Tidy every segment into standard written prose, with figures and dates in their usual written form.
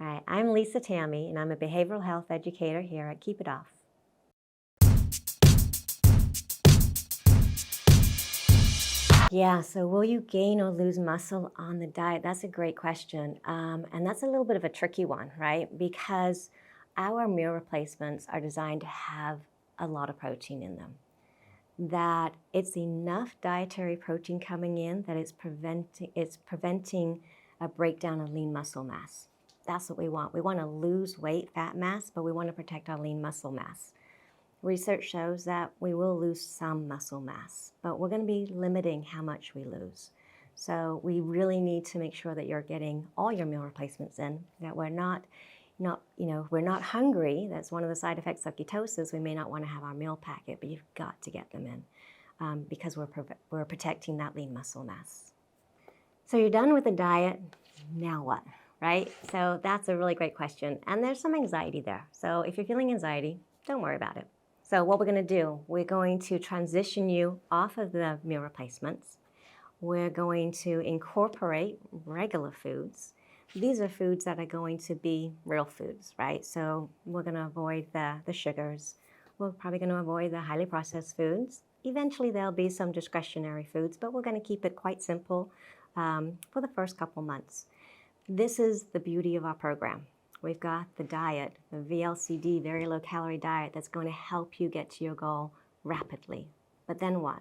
All right, I'm Lisa Tammy, and I'm a behavioral health educator here at Keep It Off. Yeah, so will you gain or lose muscle on the diet? That's a great question. And that's a little bit of a tricky one, right? Because our meal replacements are designed to have a lot of protein in them. That it's enough dietary protein coming in that it's preventing a breakdown of lean muscle mass. That's what we want. We want to lose weight, fat mass, but we want to protect our lean muscle mass. Research shows that we will lose some muscle mass, but we're going to be limiting how much we lose. So we really need to make sure that you're getting all your meal replacements in, that we're not we're not hungry. That's one of the side effects of ketosis. We may not want to have our meal packet, but you've got to get them in because we're protecting that lean muscle mass. So you're done with the diet, now what, right? So that's a really great question. And there's some anxiety there. So if you're feeling anxiety, don't worry about it. So what we're going to do, we're going to transition you off of the meal replacements. We're going to incorporate regular foods. These are foods that are going to be real foods, right? So we're going to avoid the sugars. We're probably going to avoid the highly processed foods. Eventually there'll be some discretionary foods, but we're going to keep it quite simple for the first couple months. This is the beauty of our program. We've got the diet, the VLCD, very low calorie diet, that's going to help you get to your goal rapidly. But then what?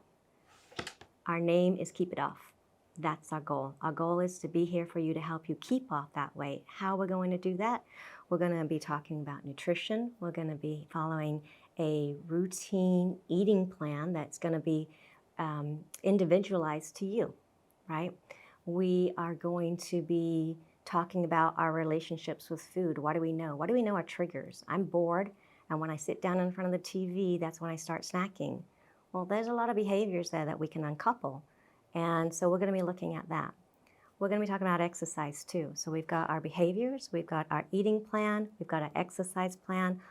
Our name is Keep It Off. That's our goal. Our goal is to be here for you to help you keep off that weight. How we're going to do that? We're going to be talking about nutrition. We're going to be following a routine eating plan that's going to be individualized to you, right? We are going to be talking about our relationships with food. What do we know? What do we know are triggers? I'm bored, and when I sit down in front of the TV, that's when I start snacking. Well, there's a lot of behaviors there that we can uncouple, and so we're going to be looking at that. We're going to be talking about exercise too. So we've got our behaviors, we've got our eating plan, we've got our exercise plan.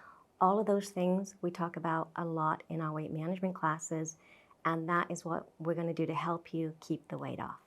All of those things we talk about a lot in our weight management classes, and that is what we're going to do to help you keep the weight off.